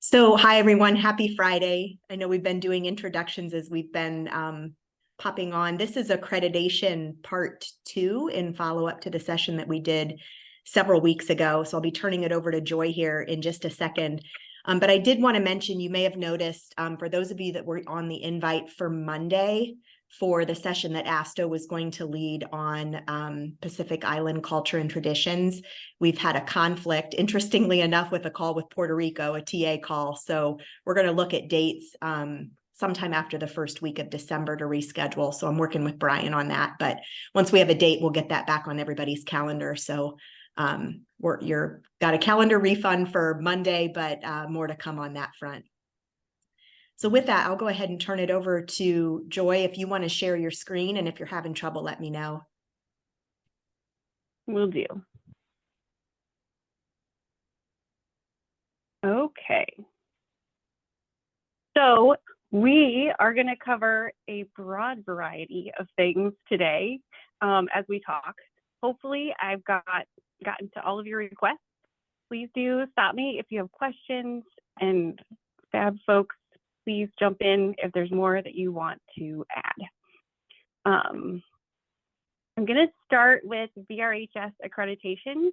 So, hi everyone, happy Friday. I know we've been doing introductions as we've been popping on. This is accreditation part 2 in follow-up to the session that we did several weeks ago. So I'll be turning it over to Joy here in just a second. But I did want to mention, you may have noticed, for those of you that were on the invite for Monday, for the session that ASTHO was going to lead on Pacific Island culture and traditions. We've had a conflict, interestingly enough, with a call with Puerto Rico, a TA call. So we're going to look at dates sometime after the first week of December to reschedule. So I'm working with Brian on that. But once we have a date, we'll get that back on everybody's calendar. So you're got a calendar refund for Monday, but more to come on that front. So with that, I'll go ahead and turn it over to Joy. If you want to share your screen, and if you're having trouble, let me know. Will do. Okay. So we are going to cover a broad variety of things today as we talk. Hopefully, I've gotten to all of your requests. Please do stop me if you have questions, and Fab folks, please jump in if there's more that you want to add. I'm going to start with VRHS accreditation.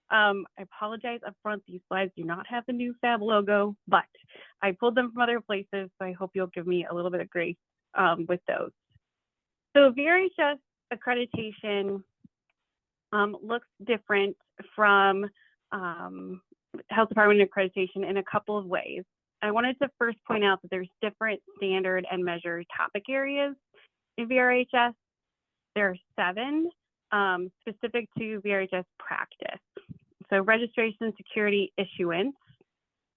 I apologize up front, these slides do not have the new Fab logo, but I pulled them from other places, so I hope you'll give me a little bit of grace with those. So VRHS accreditation looks different from Health Department accreditation in a couple of ways. I wanted to first point out that there's different standard and measure topic areas in VRHS. There are 7 specific to VRHS practice. So registration, security, issuance,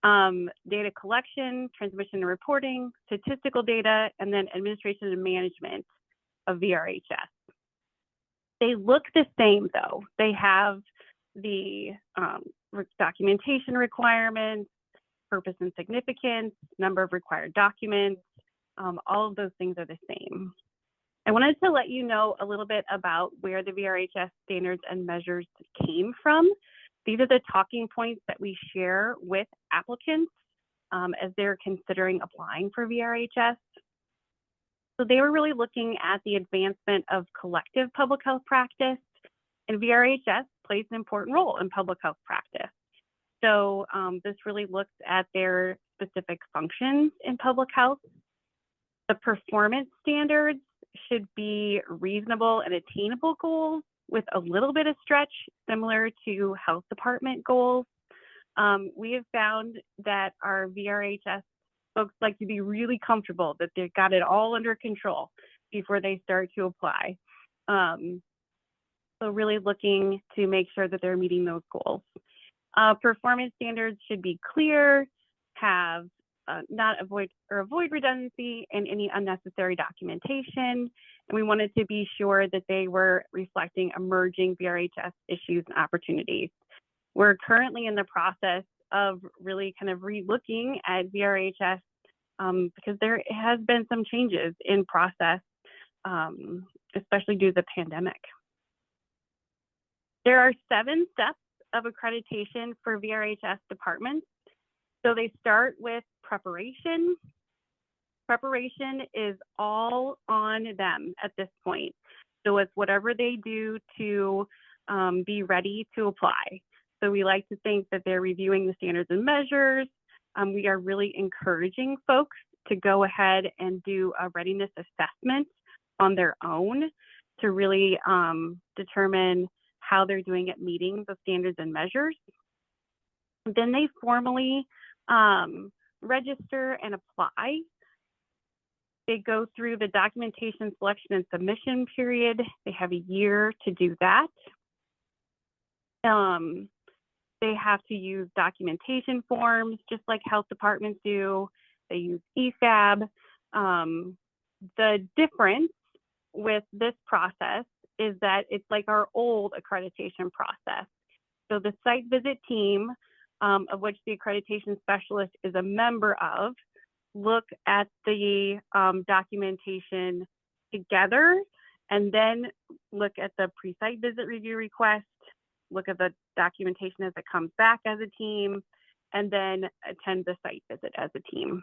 data collection, transmission and reporting, statistical data, and then administration and management of VRHS. They look the same though. They have the documentation requirements, purpose and significance, number of required documents, all of those things are the same. I wanted to let you know a little bit about where the VRHS standards and measures came from. These are the talking points that we share with applicants as they're considering applying for VRHS. So they were really looking at the advancement of collective public health practice, and VRHS plays an important role in public health practice. So this really looks at their specific functions in public health. The performance standards should be reasonable and attainable goals with a little bit of stretch, similar to health department goals. We have found that our VRHS folks like to be really comfortable that they've got it all under control before they start to apply. So really looking to make sure that they're meeting those goals. Performance standards should be clear, have not avoid redundancy and any unnecessary documentation. And we wanted to be sure that they were reflecting emerging VRHS issues and opportunities. We're currently in the process of really kind of re-looking at VRHS because there has been some changes in process, especially due to the pandemic. There are 7 steps of accreditation for VRHS departments. So they start with preparation. Preparation is all on them at this point. So it's whatever they do to be ready to apply. So we like to think that they're reviewing the standards and measures. We are really encouraging folks to go ahead and do a readiness assessment on their own to really determine how they're doing at meeting the standards and measures. Then they formally register and apply. They go through the documentation selection and submission period. They have a year to do that. They have to use documentation forms, just like health departments do. They use EFAB. The difference with this process is that it's like our old accreditation process. So the site visit team, of which the accreditation specialist is a member of, look at the documentation together and then look at the pre-site visit review request, look at the documentation as it comes back as a team, and then attend the site visit as a team.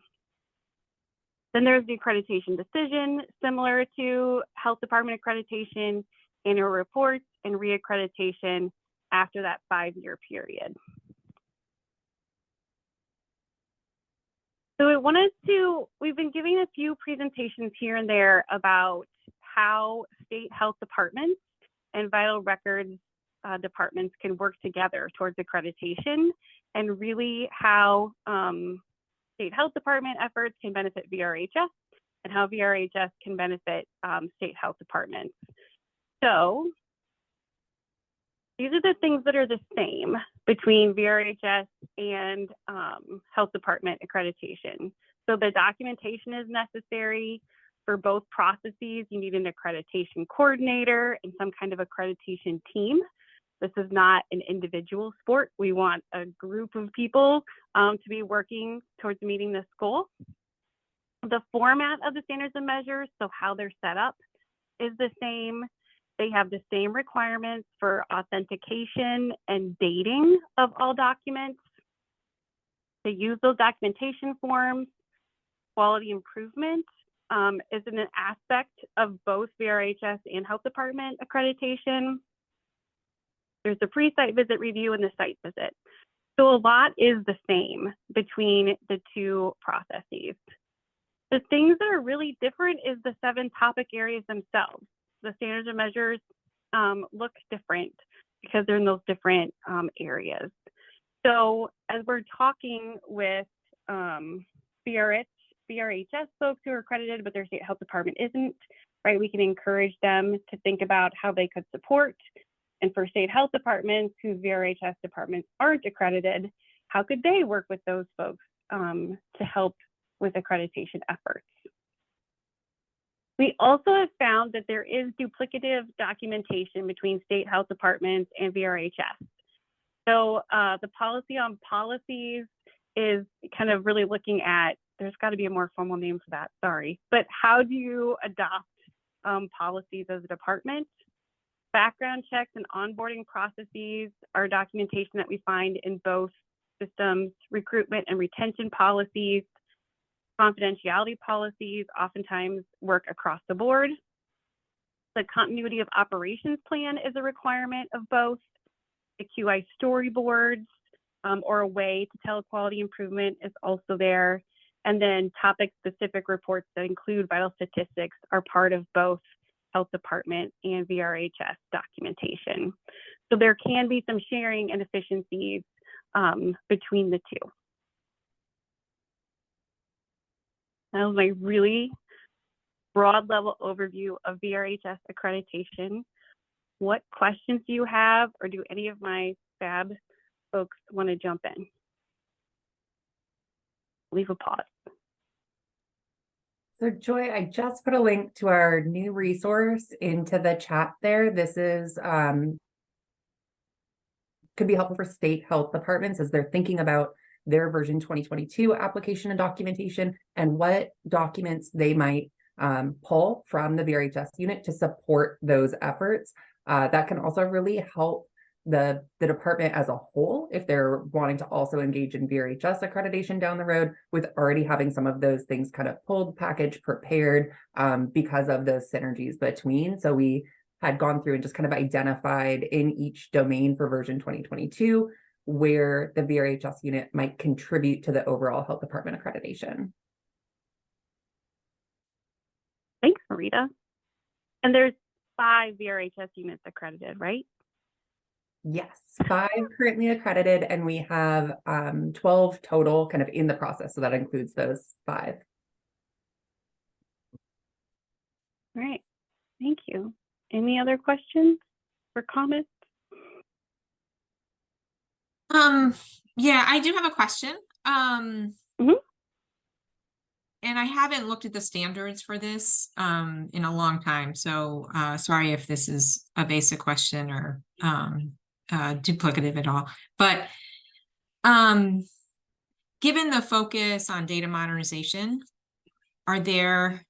Then there's the accreditation decision, similar to health department accreditation, annual reports, and reaccreditation after that 5-year period. So we've been giving a few presentations here and there about how state health departments and vital records departments can work together towards accreditation, and really how state health department efforts can benefit VRHS and how VRHS can benefit state health departments. So these are the things that are the same between VRHS and health department accreditation. So the documentation is necessary for both processes. You need an accreditation coordinator and some kind of accreditation team. This is not an individual sport. We want a group of people to be working towards meeting this goal. The format of the standards and measures, so how they're set up, is the same. They have the same requirements for authentication and dating of all documents. They use those documentation forms. Quality improvement is an aspect of both VRHS and health department accreditation. There's the pre-site visit review and the site visit. So a lot is the same between the two processes. The things that are really different is the 7 topic areas themselves. The standards and measures look different because they're in those different areas. So as we're talking with VRHS folks who are accredited, but their state health department isn't, right? We can encourage them to think about how they could support. And for state health departments whose VRHS departments aren't accredited, how could they work with those folks to help with accreditation efforts? We also have found that there is duplicative documentation between state health departments and VRHS. So the policy on policies is kind of really looking at, there's got to be a more formal name for that, sorry, but how do you adopt policies as a department? Background checks and onboarding processes are documentation that we find in both systems. Recruitment and retention policies, confidentiality policies oftentimes work across the board. The continuity of operations plan is a requirement of both. The QI storyboards or a way to tell quality improvement is also there. And then topic-specific reports that include vital statistics are part of both health department and VRHS documentation. So there can be some sharing and efficiencies between the two. That was my really broad level overview of VRHS accreditation. What questions do you have, or do any of my fab folks want to jump in? Leave a pause. So Joy, I just put a link to our new resource into the chat there. This is could be helpful for state health departments as they're thinking about their version 2022 application and documentation and what documents they might pull from the VRHS unit to support those efforts. That can also really help the department as a whole if they're wanting to also engage in VRHS accreditation down the road, with already having some of those things kind of pulled, packaged, prepared because of those synergies between. So we had gone through and just kind of identified in each domain for version 2022 where the VRHS unit might contribute to the overall health department accreditation. Thanks, Marita. And there's 5 VRHS units accredited, right? Yes, 5 currently accredited, and we have 12 total kind of in the process. So that includes those 5. All right, thank you. Any other questions or comments? Yeah, I do have a question. And I haven't looked at the standards for this in a long time. So sorry if this is a basic question or duplicative at all. But given the focus on data modernization, are there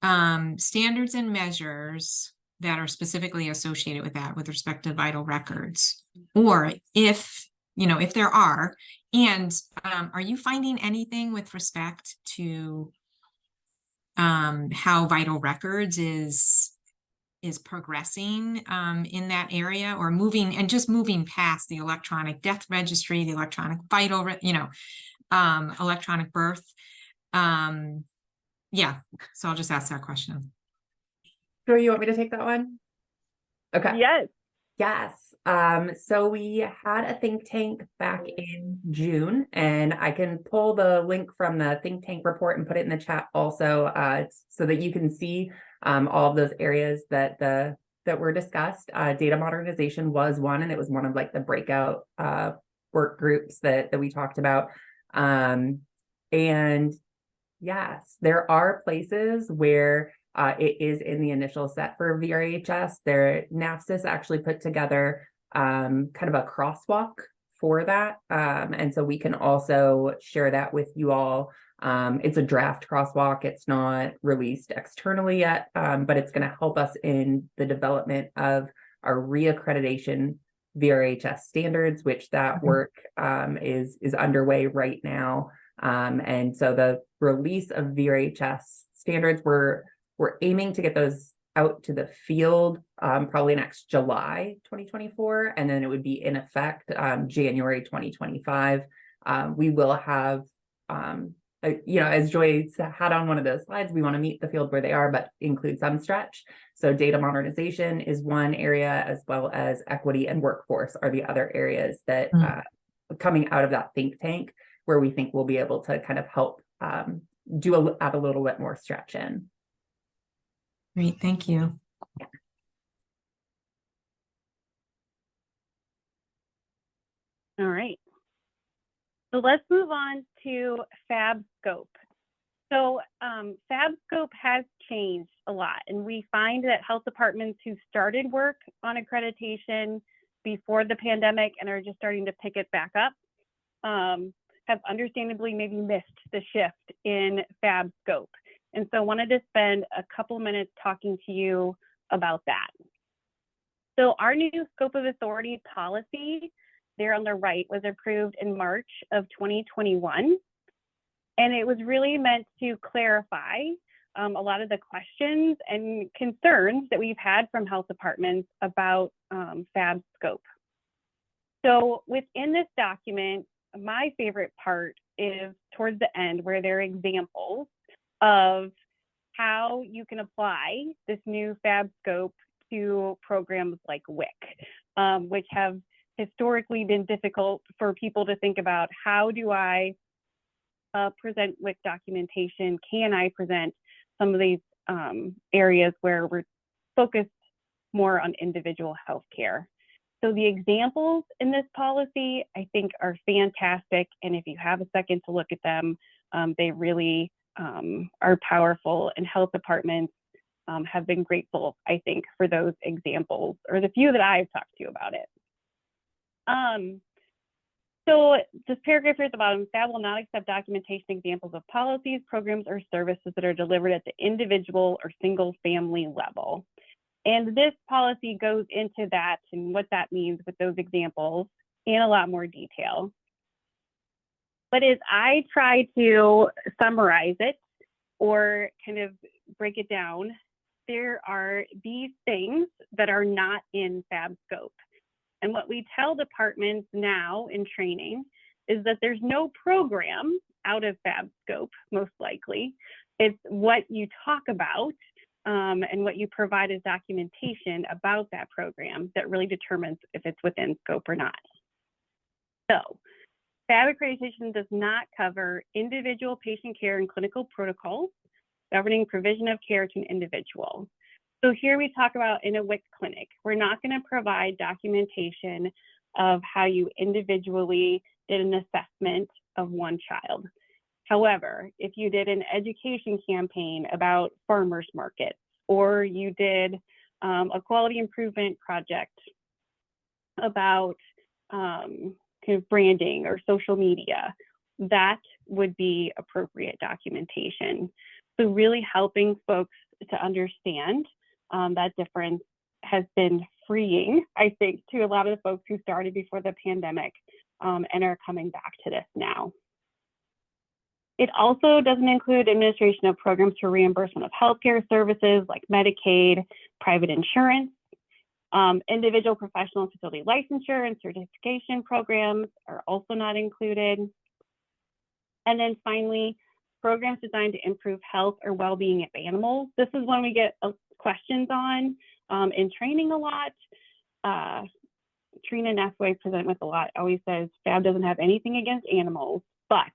standards and measures that are specifically associated with that with respect to vital records? Or if if there are, and are you finding anything with respect to how vital records is progressing in that area, or moving past the electronic death registry, the electronic vital, electronic birth? Yeah, so I'll just ask that question. Sure, you want me to take that one? Okay. Yes. Yes. So we had a think tank back in June, and I can pull the link from the think tank report and put it in the chat also, so that you can see all of those areas that were discussed. Data modernization was one, and it was one of like the breakout work groups that we talked about. And yes, there are places where it is in the initial set for VRHS. NAFSIS actually put together kind of a crosswalk for that. And so we can also share that with you all. It's a draft crosswalk. It's not released externally yet, but it's going to help us in the development of our reaccreditation VRHS standards, which that work is underway right now. And so the release of VRHS standards, we're aiming to get those out to the field probably next July 2024, and then it would be in effect January 2025. We will have, as Joy had on one of those slides, we want to meet the field where they are, but include some stretch. So data modernization is one area, as well as equity and workforce are the other areas that coming out of that think tank, where we think we'll be able to kind of help add a little bit more stretch in. Great, thank you. All right. So let's move on to FAB scope. So FAB scope has changed a lot, and we find that health departments who started work on accreditation before the pandemic and are just starting to pick it back up have understandably maybe missed the shift in FAB scope. And so I wanted to spend a couple minutes talking to you about that. So our new scope of authority policy there on the right was approved in March of 2021. And it was really meant to clarify a lot of the questions and concerns that we've had from health departments about FAB scope. So within this document, my favorite part is towards the end, where there are examples of how you can apply this new FAB scope to programs like WIC, which have historically been difficult for people to think about. How do I present WIC documentation? Can I present some of these areas where we're focused more on individual healthcare? So the examples in this policy, I think, are fantastic. And if you have a second to look at them, they really are powerful, and health departments have been grateful, I think, for those examples, or the few that I've talked to about it. So this paragraph here at the bottom, FAB will not accept documentation examples of policies, programs, or services that are delivered at the individual or single family level. And this policy goes into that and what that means with those examples in a lot more detail. But as I try to summarize it or kind of break it down, there are these things that are not in FAB scope. And what we tell departments now in training is that there's no program out of FAB scope, most likely. It's what you talk about and what you provide as documentation about that program that really determines if it's within scope or not. So FAB accreditation does not cover individual patient care and clinical protocols governing provision of care to an individual. So here we talk about in a WIC clinic, we're not going to provide documentation of how you individually did an assessment of one child. However, if you did an education campaign about farmers markets, or you did a quality improvement project about kind of branding or social media, that would be appropriate documentation. So really helping folks to understand that difference has been freeing, I think, to a lot of the folks who started before the pandemic and are coming back to this now. It also doesn't include administration of programs for reimbursement of healthcare services like Medicaid, private insurance, individual professional and facility licensure and certification programs are also not included. And then finally, programs designed to improve health or well-being of animals. This is one we get questions on in training a lot. Trina Neff, who I present with a lot, always says FAB doesn't have anything against animals, but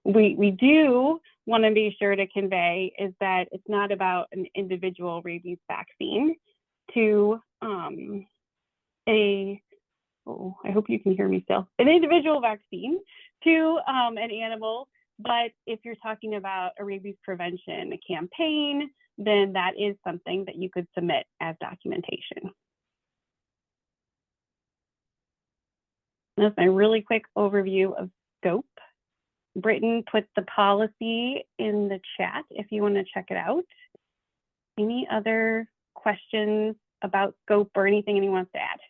we do want to be sure to convey is that it's not about an individual rabies vaccine to I hope you can hear me still, an individual vaccine to an animal. But if you're talking about a rabies prevention campaign, then that is something that you could submit as documentation. That's my really quick overview of scope. Britton put the policy in the chat if you want to check it out. Any other questions about scope or anything anyone wants to add?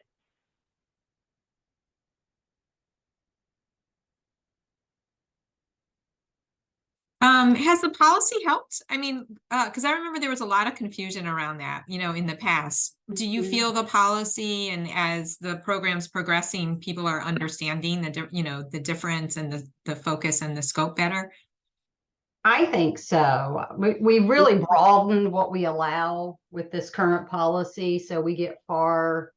Has the policy helped? I mean, because I remember there was a lot of confusion around that, you know, in the past. Do you feel the policy and as the program's progressing, people are understanding the difference and the focus and the scope better? I think so. We really broadened what we allow with this current policy, so we get far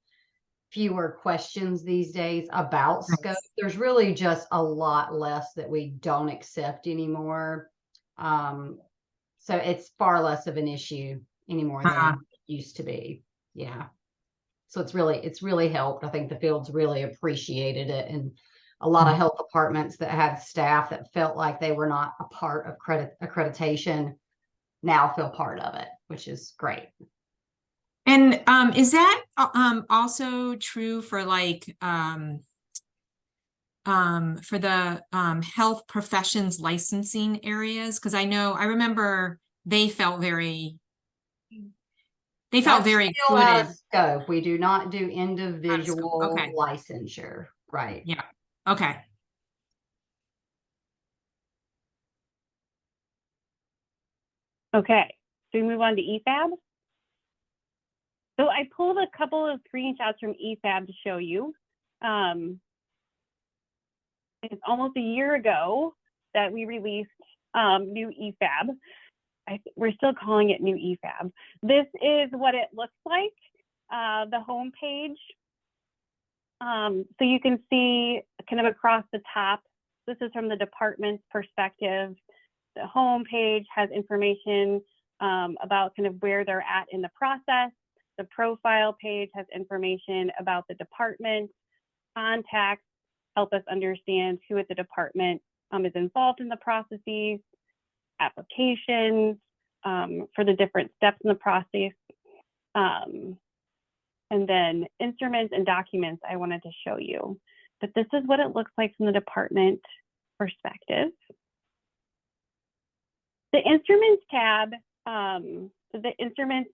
fewer questions these days about scope. There's really just a lot less that we don't accept anymore. So it's far less of an issue anymore than it used to be. Yeah. So it's really helped. I think the field's really appreciated it, and a lot of health departments that had staff that felt like they were not a part of accreditation now feel part of it, which is great. And is that also true for like for the health professions licensing areas? Because I remember they felt very Still good. out of scope. We do not do individual licensure, right? Yeah. Okay. Okay, so we move on to EFAB. So I pulled a couple of screenshots from EFAB to show you. It's almost a year ago that we released new EFAB. We're still calling it new EFAB. This is what it looks like, the home page. So you can see kind of across the top, this is from the department's perspective. The home page has information about kind of where they're at in the process. The profile page has information about the department. Contacts help us understand who at the department is involved in the processes. Applications for the different steps in the process. And then instruments and documents I wanted to show you. But this is what it looks like from the department perspective. The instruments tab, the instruments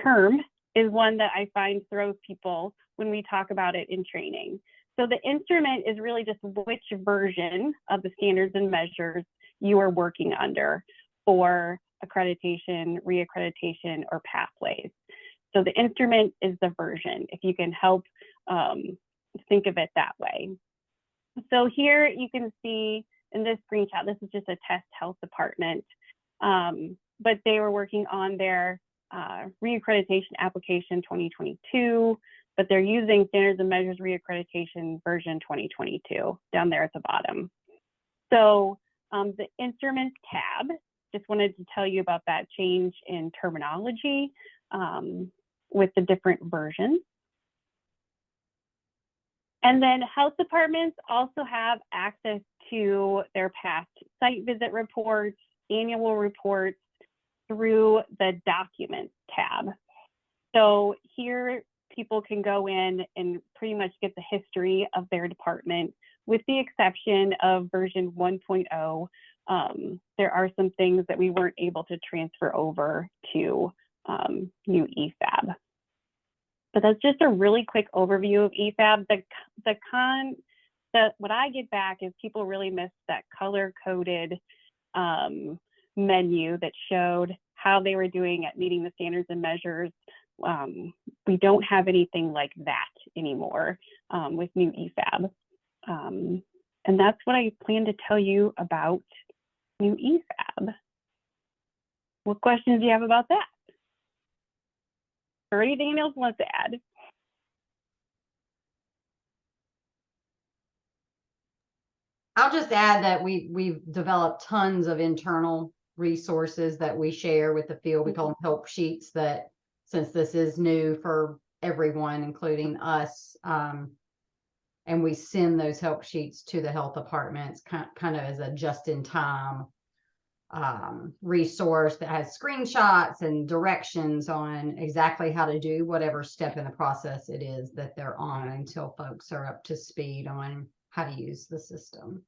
term is one that I find throws people when we talk about it in training. So the instrument is really just which version of the standards and measures you are working under for accreditation, reaccreditation, or pathways. So the instrument is the version, if you can help think of it that way. So here you can see in this screenshot, this is just a test health department, but they were working on their reaccreditation application 2022, but they're using standards and measures reaccreditation version 2022 down there at the bottom. So the instruments tab, just wanted to tell you about that change in terminology with the different versions. And then health departments also have access to their past site visit reports, annual reports through the documents tab. So here people can go in and pretty much get the history of their department, with the exception of version 1.0. There are some things that we weren't able to transfer over to new EFAB. But that's just a really quick overview of EFAB. What I get back is people really miss that color-coded menu that showed how they were doing at meeting the standards and measures. We don't have anything like that anymore with new EFAB. And that's what I plan to tell you about new EFAB. What questions do you have about that? Or anything else wants to add? I'll just add that we've developed tons of internal resources that we share with the field. We call them help sheets, that since this is new for everyone, including us, and we send those help sheets to the health departments kind of as a just-in-time resource that has screenshots and directions on exactly how to do whatever step in the process it is that they're on, until folks are up to speed on how to use the system.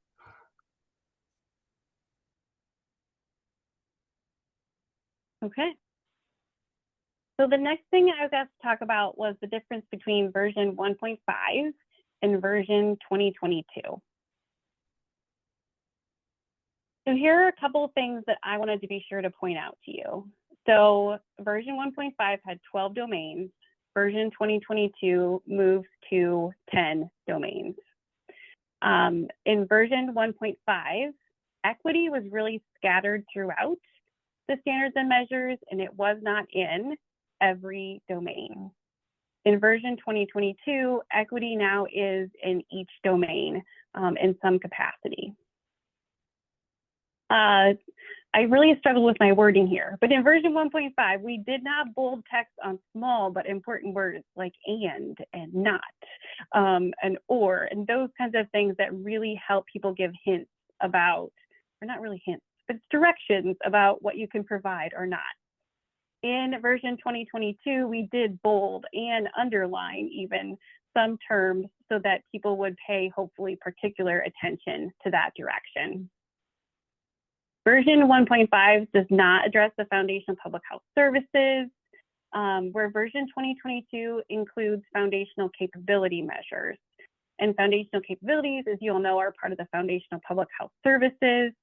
Okay. So the next thing I was asked to talk about was the difference between version 1.5 and version 2022. So here are a couple of things that I wanted to be sure to point out to you. So version 1.5 had 12 domains. Version 2022 moves to 10 domains. In version 1.5, equity was really scattered throughout the standards and measures, and it was not in every domain. In version 2022, equity now is in each domain in some capacity. I really struggled with my wording here, but in version 1.5, we did not bold text on small but important words like and not, and or, and those kinds of things that really help people give hints about, or not really hints, but directions about what you can provide or not. In version 2022, we did bold and underline even some terms so that people would pay, hopefully, particular attention to that direction. Version 1.5 does not address the foundational public health services, where version 2022 includes foundational capability measures. And foundational capabilities, as you all know, are part of the foundational public health services.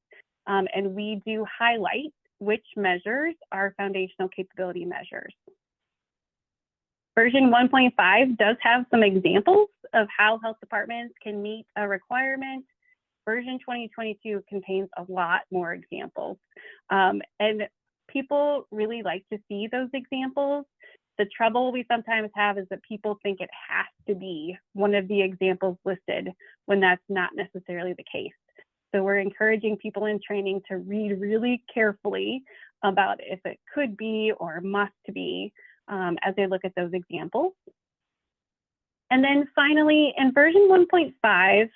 And we do highlight which measures are foundational capability measures. Version 1.5 does have some examples of how health departments can meet a requirement. Version 2022 contains a lot more examples. And people really like to see those examples. The trouble we sometimes have is that people think it has to be one of the examples listed when that's not necessarily the case. So we're encouraging people in training to read really carefully about if it could be or must be as they look at those examples. And then finally, in version 1.5,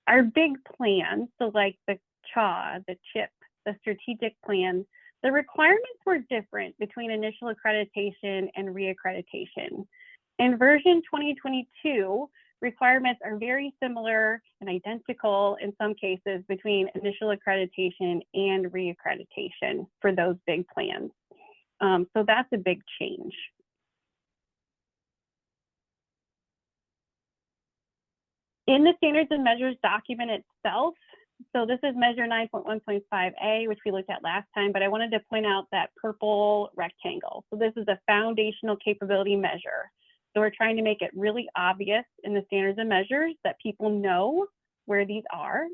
our big plan, so like the CHA, the CHIP, the strategic plan, the requirements were different between initial accreditation and reaccreditation. In version 2022, requirements are very similar and identical in some cases between initial accreditation and reaccreditation for those big plans. So that's a big change. In the standards and measures document itself, so this is measure 9.1.5a, which we looked at last time, but I wanted to point out that purple rectangle. So this is a foundational capability measure. So we're trying to make it really obvious in the standards and measures that people know where these are.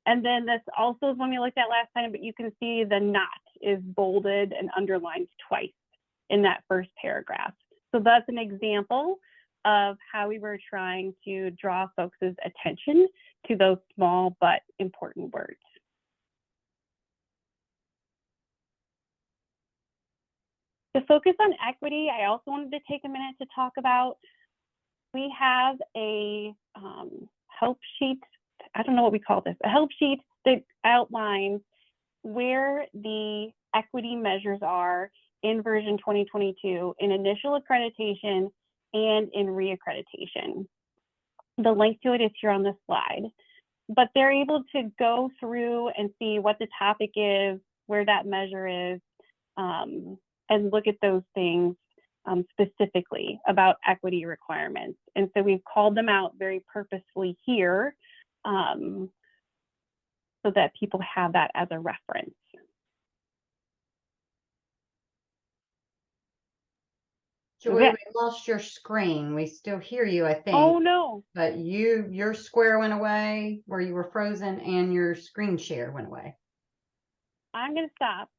And then this also is one we looked at last time, but you can see the not is bolded and underlined twice in that first paragraph. So that's an example of how we were trying to draw folks' attention to those small but important words. To focus on equity, I also wanted to take a minute to talk about, we have a help sheet, I don't know what we call this, a help sheet that outlines where the equity measures are in version 2022 in initial accreditation and in reaccreditation. The link to it is here on this slide, but they're able to go through and see what the topic is, where that measure is, and look at those things specifically about equity requirements. And so we've called them out very purposefully here so that people have that as a reference. Joy, Okay. we lost your screen. We still hear you, I think. Oh, no. But your square went away where you were frozen and your screen share went away. I'm going to stop.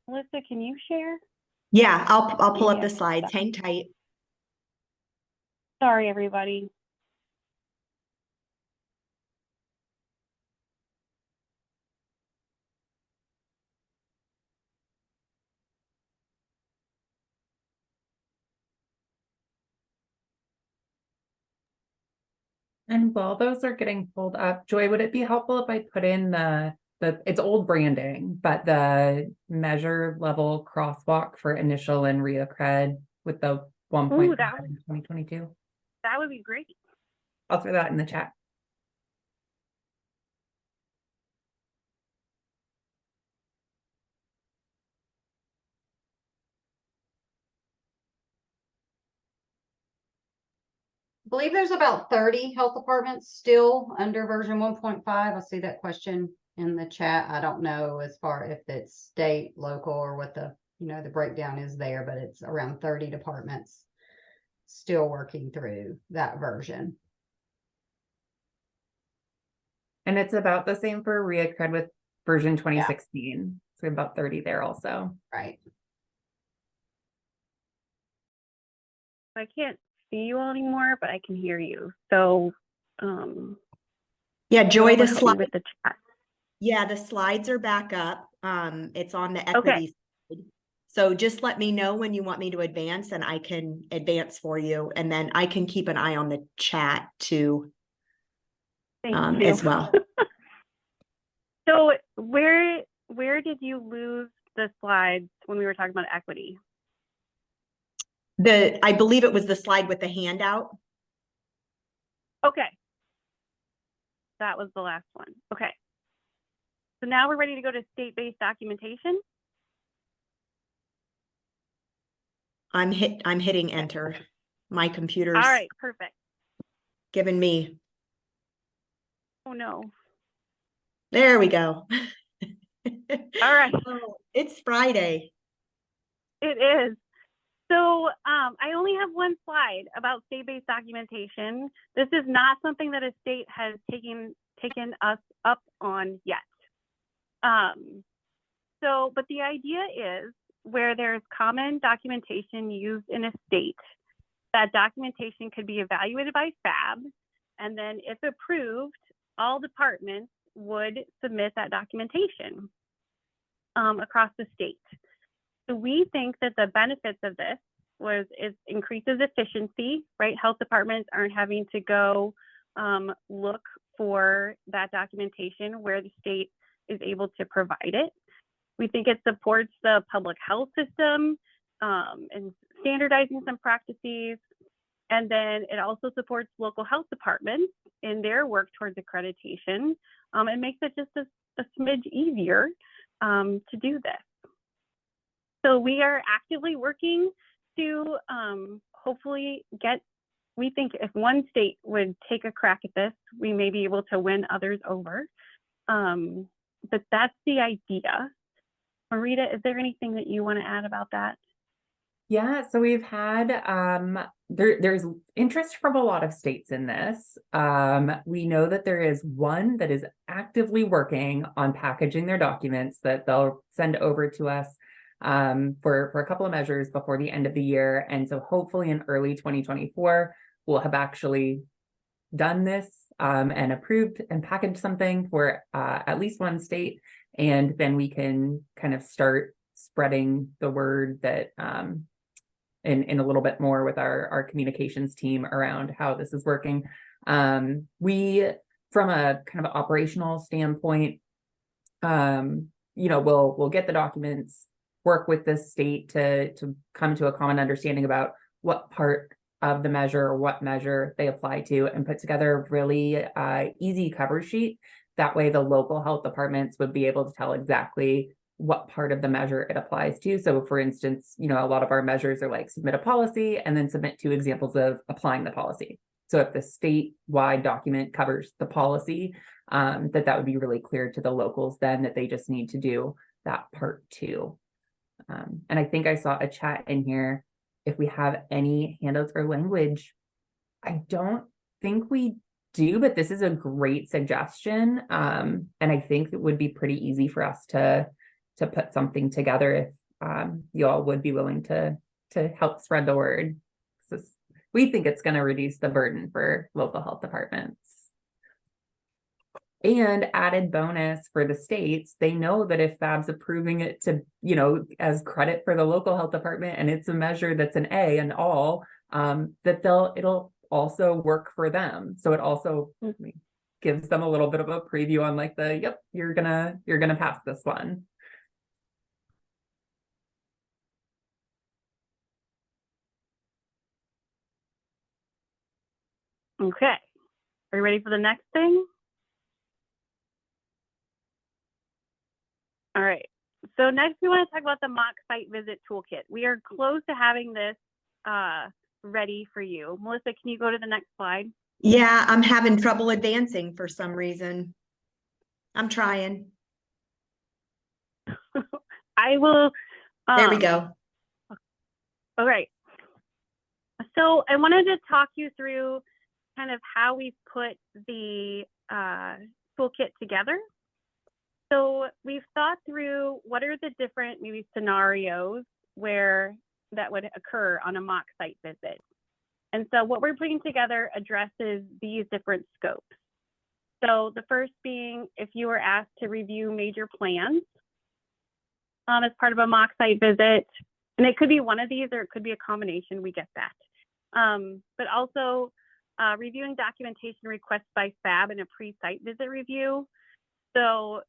Melissa, can you share? Yeah, I'll pull up Yeah. the slides. Hang tight. Sorry, everybody. And while those are getting pulled up, Joy, would it be helpful if I put in it's old branding, but the measure level crosswalk for initial and reaccred with the 1.5 in 2022? That would be great. I'll throw that in the chat. I believe there's about 30 health departments still under version 1.5. I see that question in the chat. I don't know as far if it's state, local, or what the breakdown is there, but it's around 30 departments still working through that version. And it's about the same for reaccred with version 2016. So we have about 30 there also. Right. I can't see you all anymore, but I can hear you. So, Yeah, Joy, the help me slide. with the chat. Yeah, the slides are back up. It's on the equity side. So just let me know when you want me to advance and I can advance for you. And then I can keep an eye on the chat too, Thank you. as well. So where did you lose the slides when we were talking about equity? I believe it was the slide with the handout. Okay. That was the last one. Okay. So now we're ready to go to state-based documentation. I'm hitting enter. My computer's All right, perfect. giving me. Oh no. There we go. All right. Oh, it's Friday. It is. So I only have one slide about state-based documentation. This is not something that a state has taken us up on yet. But the idea is where there's common documentation used in a state, that documentation could be evaluated by FAB, and then if approved, all departments would submit that documentation across the state. So we think that the benefits of this is increases efficiency, right? Health departments aren't having to go look for that documentation where the state is able to provide it. We think it supports the public health system and standardizing some practices. And then it also supports local health departments in their work towards accreditation and makes it just a smidge easier to do this. So we are actively working to hopefully we think if one state would take a crack at this, we may be able to win others over. But that's the idea. Marita, is there anything that you want to add about that? Yeah, so we've had there's interest from a lot of states in this. We know that there is one that is actively working on packaging their documents that they'll send over to us for a couple of measures before the end of the year. And so hopefully in early 2024, we'll have actually done this and approved and packaged something for at least one state. And then we can kind of start spreading the word that in a little bit more with our communications team around how this is working. We, from a kind of operational standpoint, we'll get the documents, work with the state to come to a common understanding about what part of the measure or what measure they apply to, and put together a really easy cover sheet. That way the local health departments would be able to tell exactly what part of the measure it applies to. So for instance, you know, a lot of our measures are like submit a policy and then submit 2 examples of applying the policy. So if the statewide document covers the policy, that would be really clear to the locals then that they just need to do that part 2. And I think I saw a chat in here. If we have any handouts or language, I don't think we do, but this is a great suggestion. And I think it would be pretty easy for us to put something together if you all would be willing to help spread the word. We think it's going to reduce the burden for local health departments. And added bonus for the states, they know that if FAB's approving it to, you know, as credit for the local health department, and it's a measure that's an A and all, that it'll also work for them. So it also gives them a little bit of a preview on like yep, you're gonna pass this one. Okay. Are you ready for the next thing? All right. So next we want to talk about the mock site visit toolkit. We are close to having this ready for you. Melissa, can you go to the next slide? Yeah, I'm having trouble advancing for some reason. I'm trying. I will. There we go. All right. So I wanted to talk you through kind of how we put the toolkit together. So we've thought through what are the different maybe scenarios where that would occur on a mock site visit. And so what we're putting together addresses these different scopes. So the first being if you were asked to review major plans as part of a mock site visit, and it could be one of these or it could be a combination, we get that. But also reviewing documentation requests by FAB in a pre-site visit review. So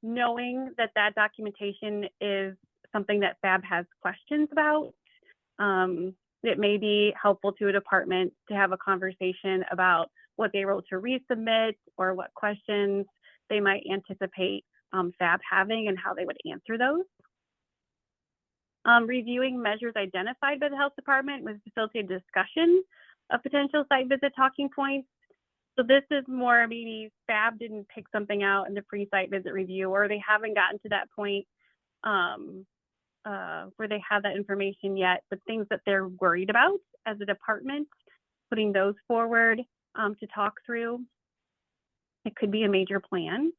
knowing that that documentation is something that FAB has questions about, it may be helpful to a department to have a conversation about what they wrote to resubmit or what questions they might anticipate FAB having and how they would answer those. Reviewing measures identified by the health department would facilitate a discussion of potential site visit talking points. So this is more maybe FAB didn't pick something out in the pre-site visit review, or they haven't gotten to that point where they have that information yet, but things that they're worried about as a department, putting those forward to talk through. It could be a major plan.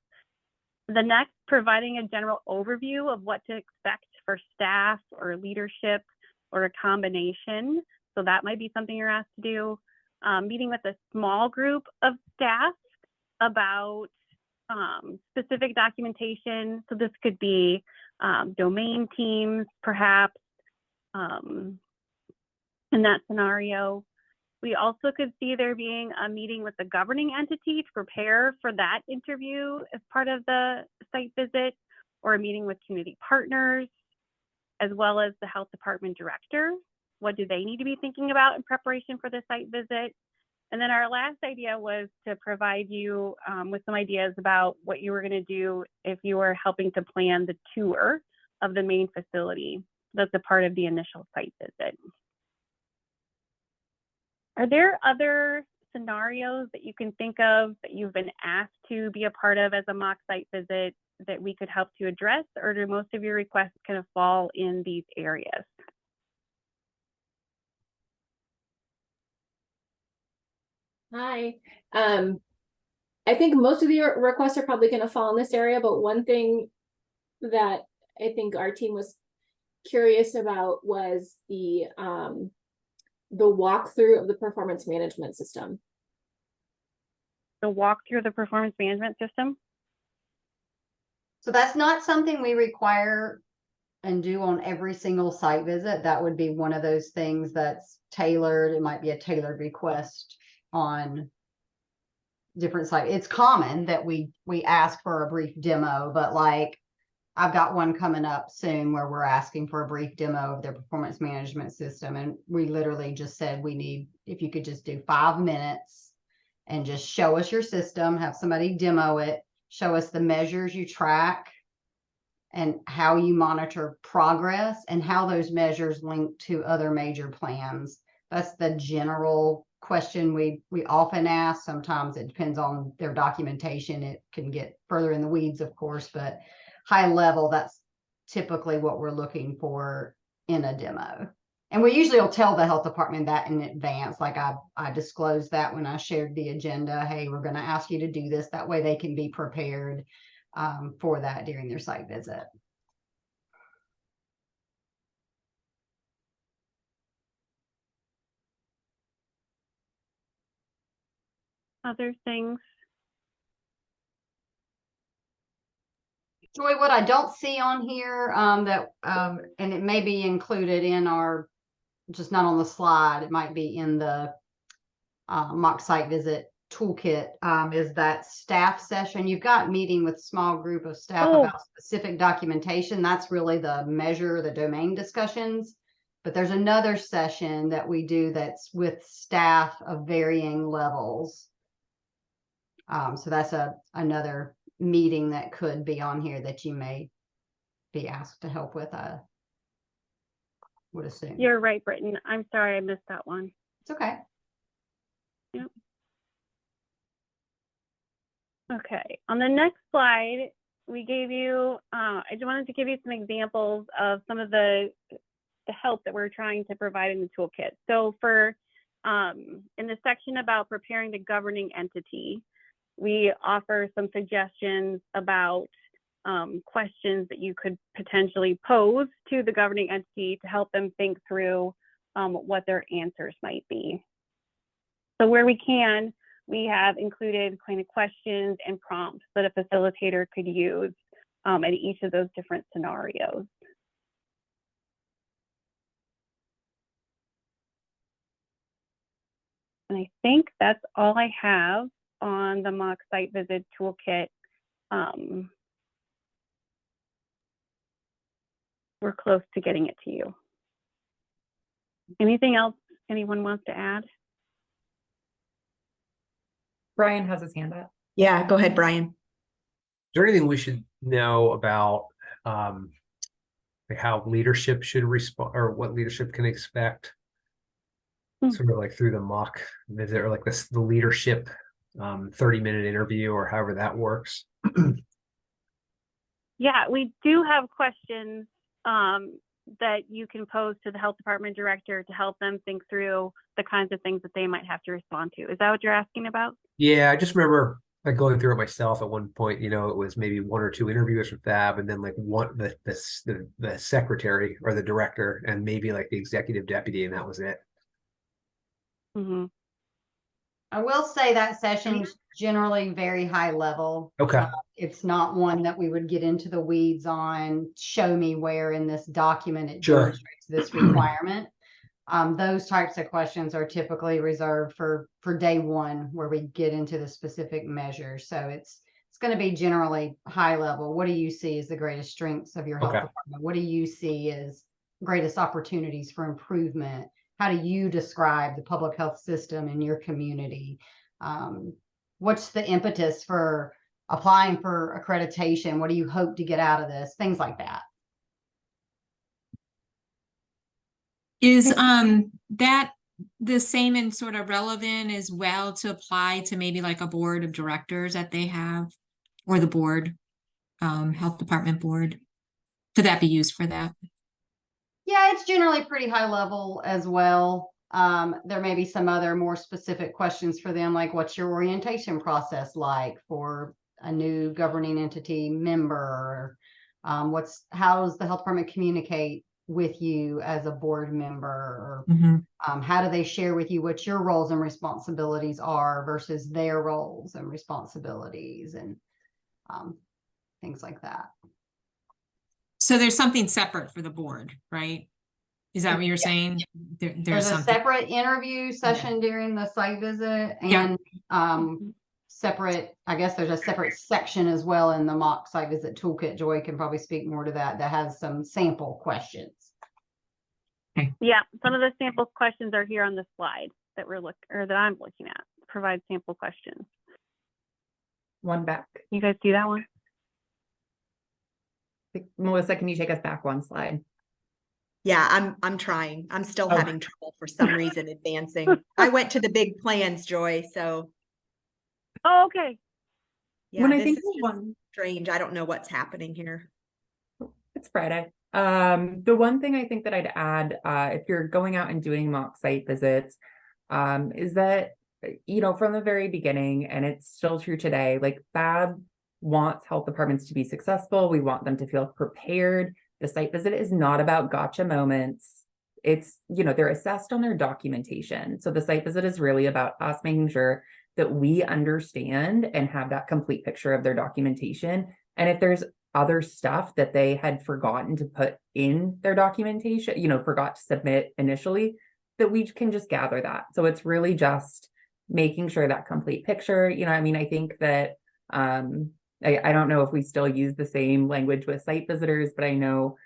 The next, providing a general overview of what to expect for staff or leadership or a combination. So that might be something you're asked to do. Meeting with a small group of staff about specific documentation. So this could be domain teams, perhaps, in that scenario. We also could see there being a meeting with the governing entity to prepare for that interview as part of the site visit, or a meeting with community partners, as well as the health department director. What do they need to be thinking about in preparation for the site visit? And then our last idea was to provide you with some ideas about what you were going to do if you were helping to plan the tour of the main facility. That's a part of the initial site visit. Are there other scenarios that you can think of that you've been asked to be a part of as a mock site visit that we could help to address, or do most of your requests kind of fall in these areas? Hi. I think most of the requests are probably going to fall in this area, but one thing that I think our team was curious about was the walkthrough of the performance management system. The walkthrough of the performance management system? So that's not something we require and do on every single site visit. That would be one of those things that's tailored. It might be a tailored request on different sites. It's common that we ask for a brief demo, but like I've got one coming up soon where we're asking for a brief demo of their performance management system. And we literally just said, we need, if you could just do 5 minutes and just show us your system, have somebody demo it, show us the measures you track, and how you monitor progress and how those measures link to other major plans. That's the general question we often ask. Sometimes it depends on their documentation. It can get further in the weeds, of course, but high level, that's typically what we're looking for in a demo. And we usually will tell the health department that in advance. Like I disclosed that when I shared the agenda. Hey, we're going to ask you to do this. That way they can be prepared for that during their site visit. Other things? Joy, what I don't see on here and it may be included in our, just not on the slide, it might be in the mock site visit toolkit, is that staff session. You've got meeting with small group of staff about specific documentation. That's really the measure, the domain discussions. But there's another session that we do that's with staff of varying levels. So that's another meeting that could be on here that you may be asked to help with. I would assume. You're right, Britton. I'm sorry I missed that one. It's okay. Yep. Okay, on the next slide, we gave you, I just wanted to give you some examples of some of the help that we're trying to provide in the toolkit. So for, in the section about preparing the governing entity, we offer some suggestions about questions that you could potentially pose to the governing entity to help them think through what their answers might be. So where we can, we have included kind of questions and prompts that a facilitator could use in each of those different scenarios. And I think that's all I have on the mock site visit toolkit. We're close to getting it to you. Anything else anyone wants to add? Brian has his hand up. Yeah, go ahead, Brian. Is there anything we should know about like how leadership should respond, or what leadership can expect? Sort of like through the mock visit, or like the leadership 30-minute interview, or however that works. Yeah, we do have questions that you can pose to the health department director to help them think through the kinds of things that they might have to respond to. Is that what you're asking about? Yeah, I just remember like going through it myself at one point. You know, it was maybe 1 or 2 interviews with Fab, and then like the secretary or the director, and maybe like the executive deputy, and that was it. Mm-hmm. I will say that session's generally very high level. Okay. It's not one that we would get into the weeds on, show me where in this document it Sure. demonstrates this requirement. Those types of questions are typically reserved for day one, where we get into the specific measures. So it's going to be generally high level. What do you see as the greatest strengths of your health department? What do you see as greatest opportunities for improvement? How do you describe the public health system in your community? What's the impetus for applying for accreditation? What do you hope to get out of this? Things like that. Is that the same and sort of relevant as well to apply to maybe like a board of directors that they have, or the board, health department board? Could that be used for that? Yeah, it's generally pretty high level as well. There may be some other more specific questions for them, like what's your orientation process like for a new governing entity member? How does the health department communicate with you as a board member? Or how do they share with you what your roles and responsibilities are versus their roles and responsibilities, and things like that. So there's something separate for the board, right? Is that what you're saying? There's a separate interview session during the site visit, and separate, I guess there's a separate section as well in the mock site visit toolkit. Joy can probably speak more to that has some sample questions. Okay. Yeah, some of the sample questions are here on the slide that that I'm looking at. Provide sample questions. One back. You guys see that one? Melissa, can you take us back one slide? Yeah, I'm trying. I'm still Oh. having trouble for some reason advancing. I went to the big plans, Joy, so Oh, okay. yeah, When I this think is the just one, strange. I don't know what's happening here. it's Friday. The one thing I think that I'd add, if you're going out and doing mock site visits, is that, you know, from the very beginning, and it's still true today, like FAB wants health departments to be successful. We want them to feel prepared. The site visit is not about gotcha moments. It's, you know, they're assessed on their documentation. So the site visit is really about us making sure that we understand and have that complete picture of their documentation. And if there's other stuff that they had forgotten to put in their documentation, you know, forgot to submit initially, that we can just gather that. So it's really just making sure that complete picture, you know, I mean, I think that, I don't know if we still use the same language with site visitors, but I know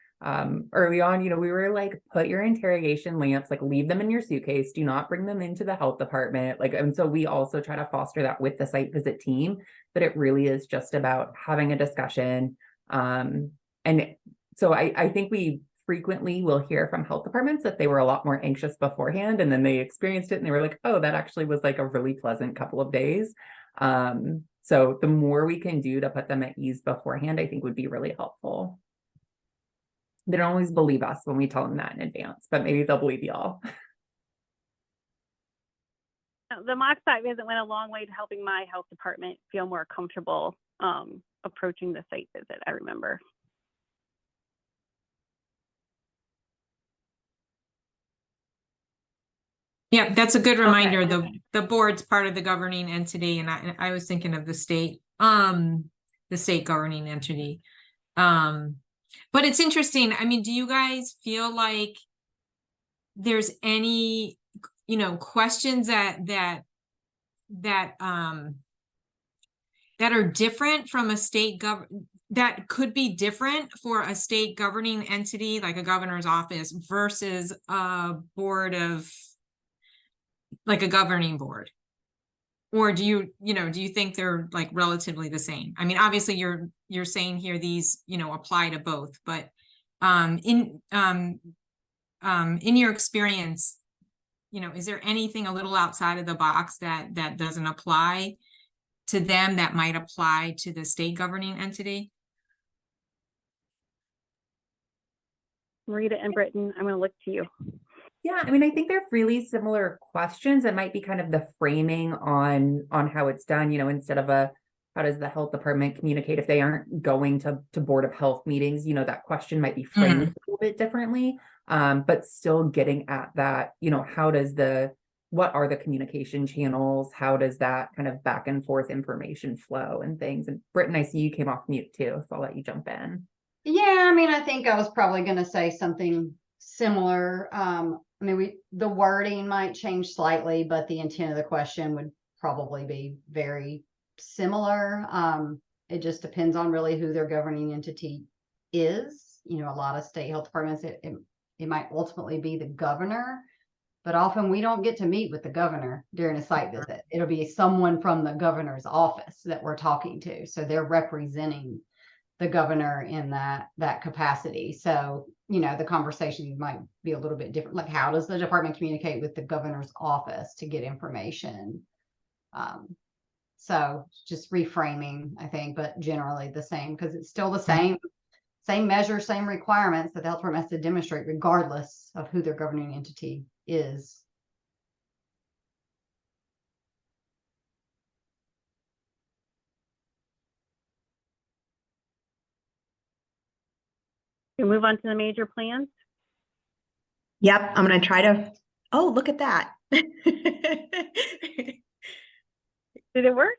early on, you know, we were like, put your interrogation lamps, like leave them in your suitcase, do not bring them into the health department. Like, and so we also try to foster that with the site visit team, that it really is just about having a discussion. And so I think we frequently will hear from health departments that they were a lot more anxious beforehand, and then they experienced it and they were like, oh, that actually was like a really pleasant couple of days. So the more we can do to put them at ease beforehand, I think would be really helpful. They don't always believe us when we tell them that in advance, but maybe they'll believe y'all. The mock site visit went a long way to helping my health department feel more comfortable approaching the site visit, I remember. Yeah, that's a good reminder. The board's part of the governing entity, and I was thinking of the state governing entity. But it's interesting. I mean, do you guys feel like there's any, you know, questions that are different from a state that could be different for a state governing entity like a governor's office versus a board of, like a governing board? Or do you think they're like relatively the same? I mean, obviously you're saying here these, you know, apply to both, but in your experience, you know, is there anything a little outside of the box that doesn't apply to them that might apply to the state governing entity? Marita and Britton, I'm going to look to you. Yeah, I mean, I think they're really similar questions. It might be kind of the framing on how it's done, you know, instead of how does the health department communicate if they aren't going to Board of Health meetings, you know, that question might be framed a little bit differently, but still getting at that, you know, what are the communication channels? How does that kind of back and forth information flow and things? And Britton, I see you came off mute too, so I'll let you jump in. Yeah, I mean, I think I was probably going to say something similar. I mean, the wording might change slightly, but the intent of the question would probably be very similar. It just depends on really who their governing entity is. You know, a lot of state health departments, it might ultimately be the governor, but often we don't get to meet with the governor during a site visit. It'll be someone from the governor's office that we're talking to. So they're representing the governor in that capacity. So, you know, the conversation might be a little bit different. Like, how does the department communicate with the governor's office to get information? So just reframing, I think, but generally the same, because it's still the same measure, same requirements that the health department has to demonstrate regardless of who their governing entity is. We move on to the major plans. Yep, I'm going to try to. Oh, look at that. Did it work?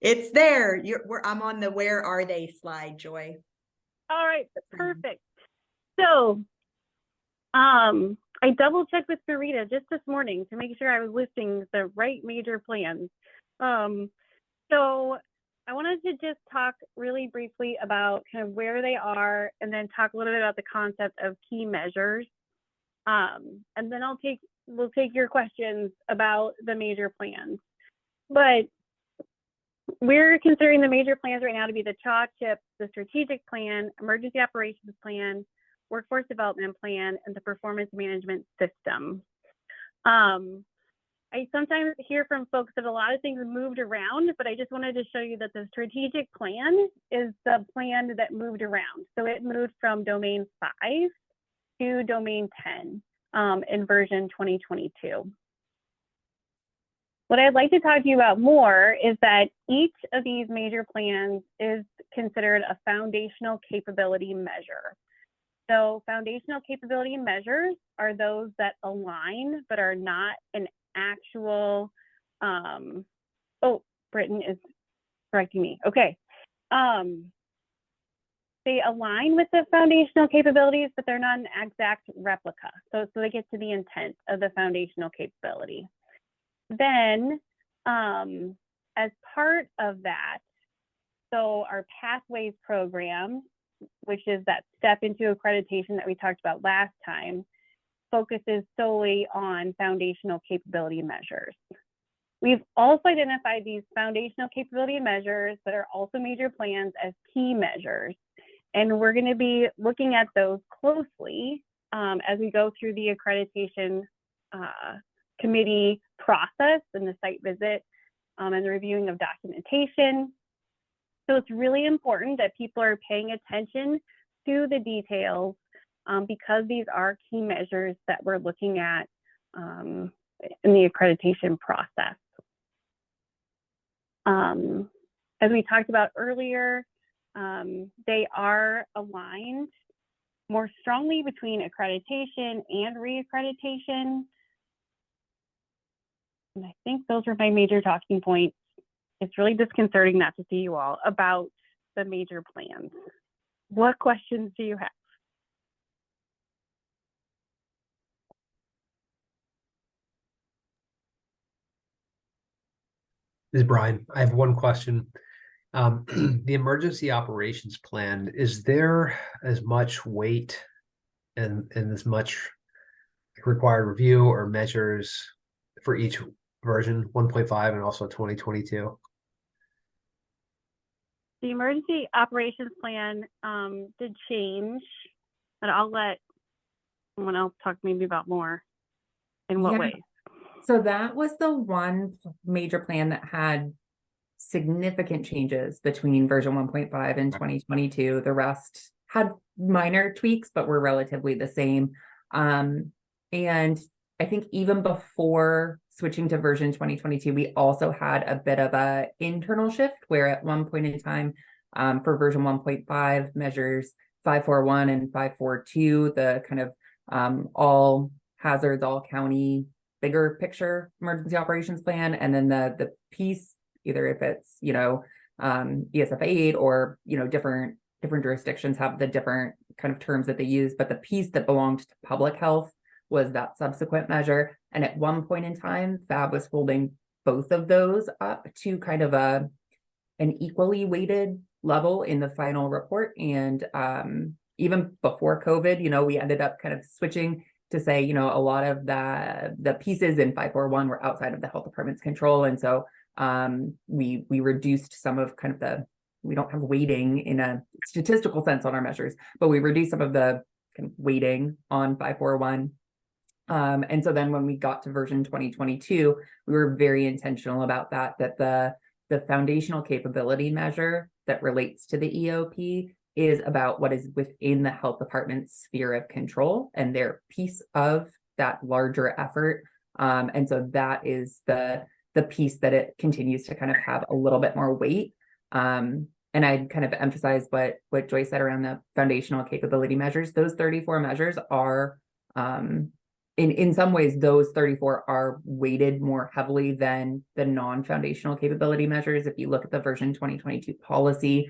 It's there. I'm on the where are they slide, Joy. All right, perfect. So, I double checked with Marita just this morning to make sure I was listing the right major plans. So I wanted to just talk really briefly about kind of where they are, and then talk a little bit about the concept of key measures. And then we'll take your questions about the major plans. But we're considering the major plans right now to be the CHA CHIP, the strategic plan, emergency operations plan, workforce development plan, and the performance management system. I sometimes hear from folks that a lot of things moved around, but I just wanted to show you that the strategic plan is the plan that moved around. So it moved from domain 5 to domain 10 in version 2022. What I'd like to talk to you about more is that each of these major plans is considered a foundational capability measure. So foundational capability measures are those that align but are not an actual, oh, Britton is correcting me. Okay. They align with the foundational capabilities, but they're not an exact replica. So they get to the intent of the foundational capability. Then, as part of that, so our Pathways program, which is that step into accreditation that we talked about last time, focuses solely on foundational capability measures. We've also identified these foundational capability measures that are also major plans as key measures. And we're going to be looking at those closely as we go through the accreditation committee process and the site visit and the reviewing of documentation. So it's really important that people are paying attention to the details because these are key measures that we're looking at in the accreditation process. As we talked about earlier, they are aligned more strongly between accreditation and reaccreditation. And I think those are my major talking points. It's really disconcerting not to see you all about the major plans. What questions do you have? This is Brian. I have one question. The emergency operations plan, is there as much weight and as much required review or measures for each version 1.5 and also 2022? The emergency operations plan did change, but I'll let someone else talk maybe about more. In what ways? So that was the one major plan that had significant changes between version 1.5 and 2022. The rest had minor tweaks, but were relatively the same. And I think even before switching to version 2022, we also had a bit of a internal shift where at one point in time for version 1.5 measures 541 and 542, the kind of all hazards, all county, bigger picture emergency operations plan. And then the piece, either if it's, ESF 8 or, different jurisdictions have the different kind of terms that they use, but the piece that belonged to public health was that subsequent measure. And at one point in time, FAB was holding both of those up to kind of an equally weighted level in the final report. And even before COVID, we ended up kind of switching to say, a lot of the pieces in 541 were outside of the health department's control. And so we reduced some of kind of we don't have weighting in a statistical sense on our measures, but we reduced some of the kind of weighting on 541. And so then when we got to version 2022, we were very intentional about that the foundational capability measure that relates to the EOP is about what is within the health department's sphere of control and their piece of that larger effort. And so that is the piece that it continues to kind of have a little bit more weight. And I'd kind of emphasize what Joyce said around the foundational capability measures. Those 34 measures are, in some ways, those 34 are weighted more heavily than the non-foundational capability measures. If you look at the version 2022 policy,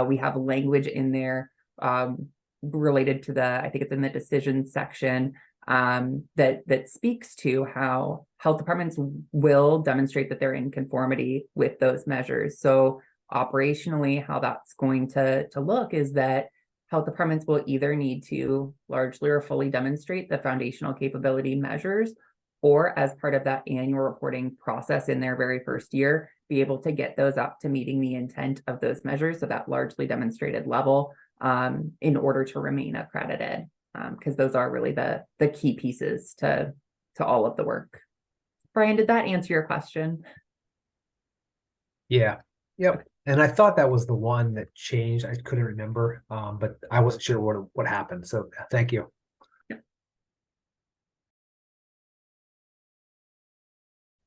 we have language in there related to I think it's in the decision section, that speaks to how health departments will demonstrate that they're in conformity with those measures. So operationally, how that's going to look is that health departments will either need to largely or fully demonstrate the foundational capability measures, or as part of that annual reporting process in their very first year, be able to get those up to meeting the intent of those measures, so that largely demonstrated level, in order to remain accredited, because those are really the key pieces to all of the work. Brian, did that answer your question? Yeah. Yep. And I thought that was the one that changed. I couldn't remember, but I wasn't sure what happened. So thank you. I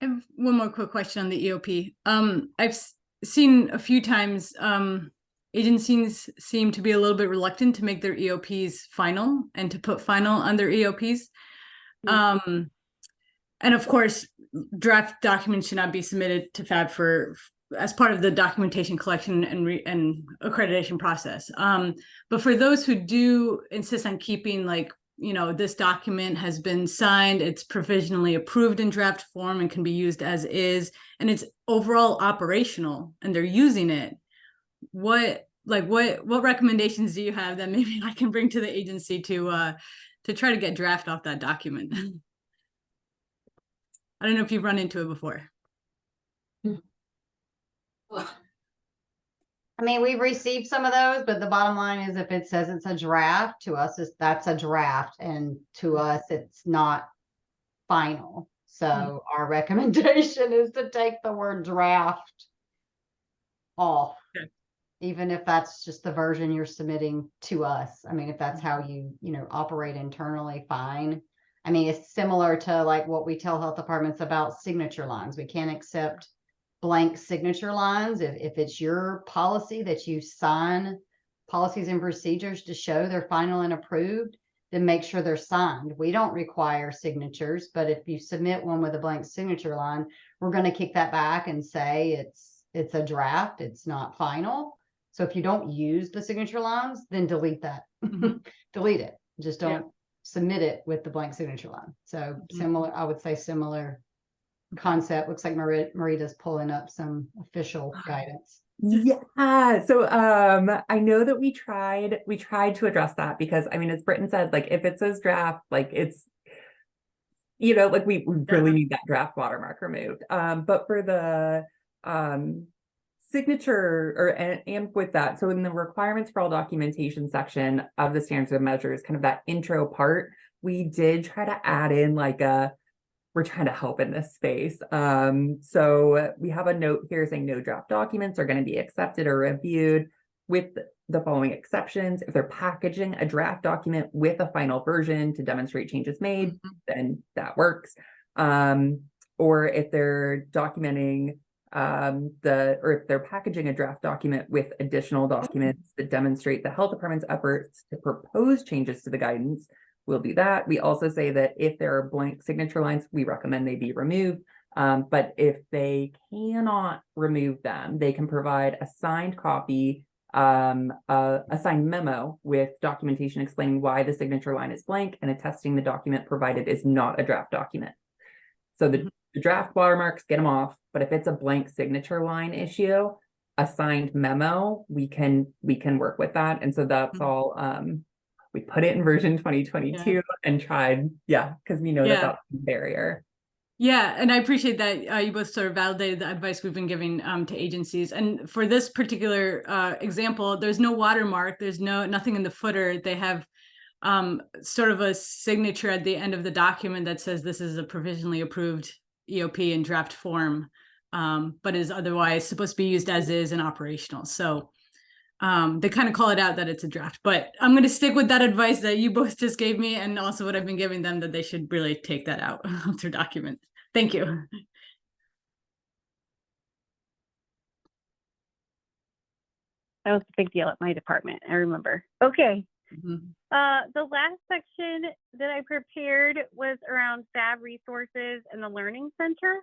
have one more quick question on the EOP. I've seen a few times agencies seem to be a little bit reluctant to make their EOPs final and to put final on their EOPs. And of course, draft documents should not be submitted to FAB as part of the documentation collection and accreditation process. But for those who do insist on keeping, like, you know, this document has been signed, it's provisionally approved in draft form and can be used as is, and it's overall operational and they're using it, what recommendations do you have that maybe I can bring to the agency to try to get draft off that document? I don't know if you've run into it before. I mean, we've received some of those, but the bottom line is if it says it's a draft, to us, that's a draft, and to us, it's not final. So our recommendation is to take the word draft off, even if that's just the version you're submitting to us. I mean, if that's how you operate internally, fine. I mean, it's similar to like what we tell health departments about signature lines. We can't accept blank signature lines. If it's your policy that you sign policies and procedures to show they're final and approved, then make sure they're signed. We don't require signatures, but if you submit one with a blank signature line, we're going to kick that back and say it's a draft, it's not final. So if you don't use the signature lines, then delete that. Delete it. Just don't submit it with the blank signature line. So similar, I would say similar concept. Looks like Marita's pulling up some official guidance. Yeah. So I know that we tried to address that, because I mean, as Britton said, like if it says draft, like it's, you know, like we really need that draft watermark removed. But for the signature and with that, so in the requirements for all documentation section of the standards and measures, kind of that intro part, we did try to add in like we're trying to help in this space. So we have a note here saying no draft documents are going to be accepted or reviewed, with the following exceptions. If they're packaging a draft document with a final version to demonstrate changes made, then that works. Or if they're documenting or if they're packaging a draft document with additional documents that demonstrate the health department's efforts to propose changes to the guidance, we'll do that. We also say that if there are blank signature lines, we recommend they be removed. But if they cannot remove them, they can provide a signed copy, a signed memo with documentation explaining why the signature line is blank and attesting the document provided is not a draft document. So the draft watermarks, get them off. But if it's a blank signature line issue, a signed memo, we can work with that. And so that's all. We put it in version 2022 and tried, because we know that that's a barrier. Yeah, and I appreciate that you both sort of validated the advice we've been giving to agencies. And for this particular example, there's no watermark, there's nothing in the footer. They have sort of a signature at the end of the document that says this is a provisionally approved EOP in draft form, but is otherwise supposed to be used as is and operational. So they kind of call it out that it's a draft, but I'm going to stick with that advice that you both just gave me, and also what I've been giving them, that they should really take that out of their document. Thank you. That was a big deal at my department, I remember. Okay. The last section that I prepared was around FAB resources and the Learning Center.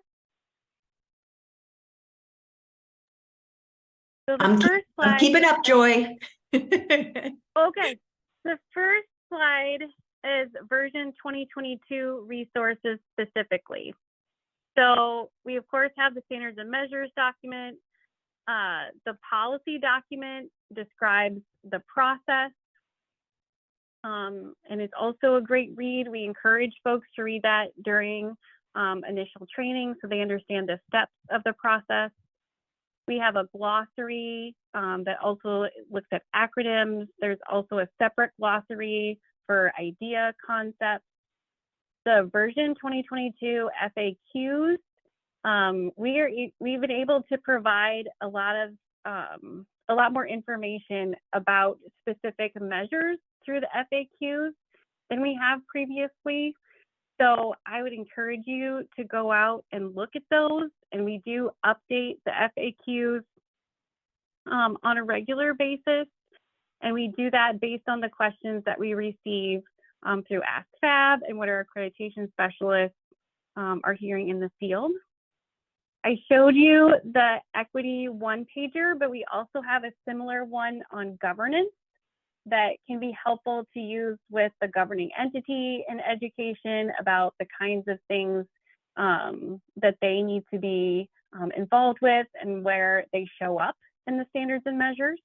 So the first slide, keep it up, Joy. Okay, the first slide is version 2022 resources specifically. So we of course have the standards and measures document. The policy document describes the process. And it's also a great read. We encourage folks to read that during initial training so they understand the steps of the process. We have a glossary that also looks at acronyms. There's also a separate glossary for idea concepts. The version 2022 FAQs, we've been able to provide a lot more information about specific measures through the FAQs than we have previously. So I would encourage you to go out and look at those. And we do update the FAQs on a regular basis. And we do that based on the questions that we receive through ASTHO and what our accreditation specialists are hearing in the field. I showed you the equity one-pager, but we also have a similar one on governance that can be helpful to use with the governing entity in education about the kinds of things that they need to be involved with and where they show up in the standards and measures.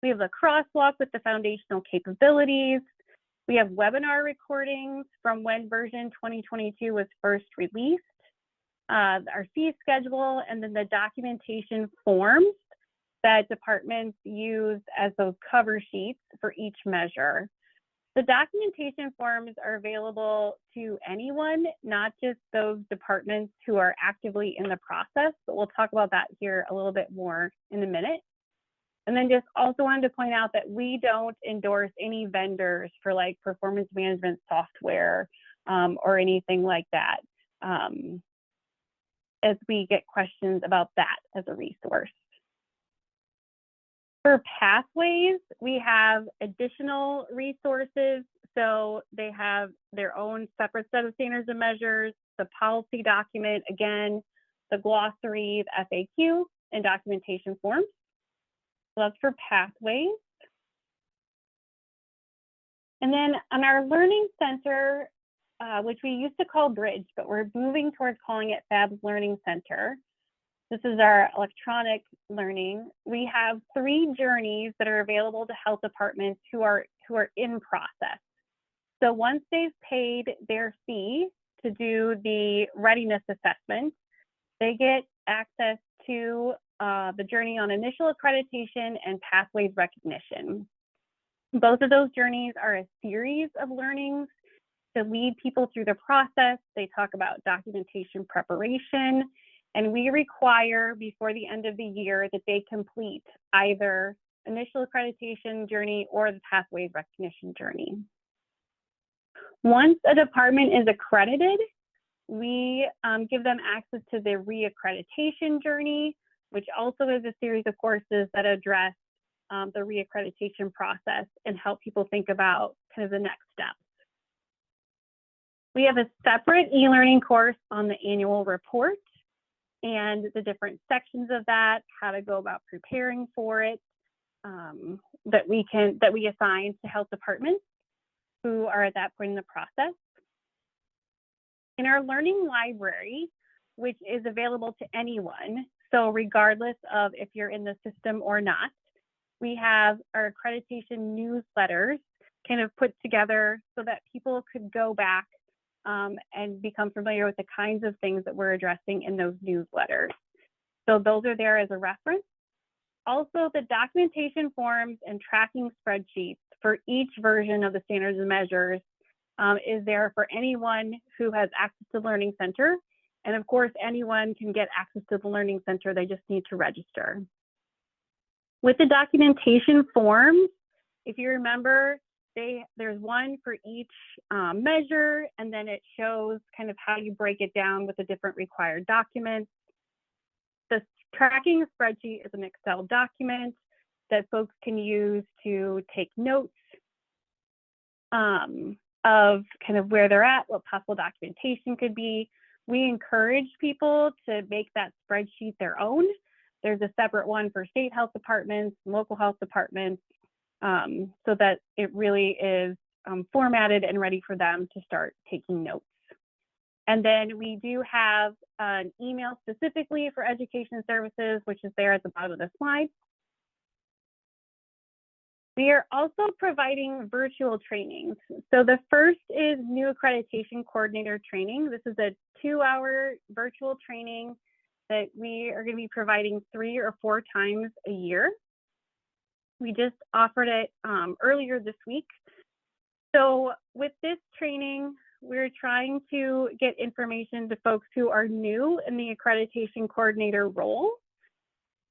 We have the crosswalk with the foundational capabilities. We have webinar recordings from when version 2022 was first released, our fee schedule, and then the documentation forms that departments use as those cover sheets for each measure. The documentation forms are available to anyone, not just those departments who are actively in the process, but we'll talk about that here a little bit more in a minute. And then just also wanted to point out that we don't endorse any vendors for like performance management software or anything like that, as we get questions about that as a resource. For pathways, we have additional resources. So they have their own separate set of standards and measures, the policy document, again, the glossary, the FAQ, and documentation forms. So that's for pathways. And then on our learning center, which we used to call Bridge, but we're moving towards calling it FAB's Learning Center. This is our electronic learning. We have 3 journeys that are available to health departments who are in process. So once they've paid their fee to do the readiness assessment, they get access to the journey on initial accreditation and pathways recognition. Both of those journeys are a series of learnings to lead people through the process. They talk about documentation preparation, and we require before the end of the year that they complete either initial accreditation journey or the pathways recognition journey. Once a department is accredited, we give them access to the reaccreditation journey, which also is a series of courses that address the reaccreditation process and help people think about kind of the next steps. We have a separate e-learning course on the annual report and the different sections of that, how to go about preparing for it, that we assign to health departments who are at that point in the process. In our learning library, which is available to anyone, so regardless of if you're in the system or not, we have our accreditation newsletters kind of put together so that people could go back and become familiar with the kinds of things that we're addressing in those newsletters. So those are there as a reference. Also, the documentation forms and tracking spreadsheets for each version of the standards and measures is there for anyone who has access to Learning Center. And of course, anyone can get access to the Learning Center, they just need to register. With the documentation forms, if you remember, there's one for each measure, and then it shows kind of how you break it down with the different required documents. The tracking spreadsheet is an Excel document that folks can use to take notes of kind of where they're at, what possible documentation could be. We encourage people to make that spreadsheet their own. There's a separate one for state health departments, local health departments, so that it really is formatted and ready for them to start taking notes. And then we do have an email specifically for education services, which is there at the bottom of the slide. We are also providing virtual trainings. So the first is new accreditation coordinator training. This is a 2-hour virtual training that we are going to be providing 3 or 4 times a year. We just offered it earlier this week. So with this training, we're trying to get information to folks who are new in the accreditation coordinator role.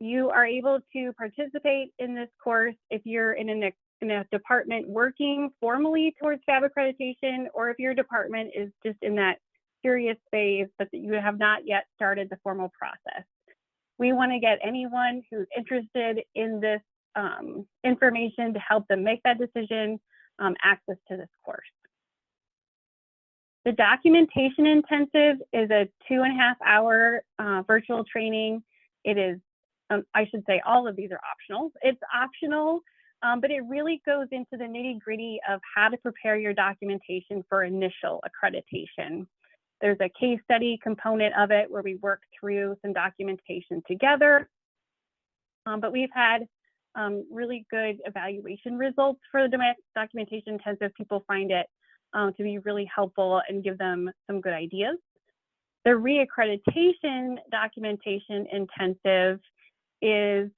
You are able to participate in this course if you're in a department working formally towards FAB accreditation, or if your department is just in that curious phase, but that you have not yet started the formal process. We want to get anyone who's interested in this information to help them make that decision, access to this course. The documentation intensive is a 2.5-hour virtual training. It is, I should say all of these are optional. It's optional, but it really goes into the nitty-gritty of how to prepare your documentation for initial accreditation. There's a case study component of it where we work through some documentation together, but we've had really good evaluation results for the documentation intensive. People find it to be really helpful and give them some good ideas. The reaccreditation documentation intensive is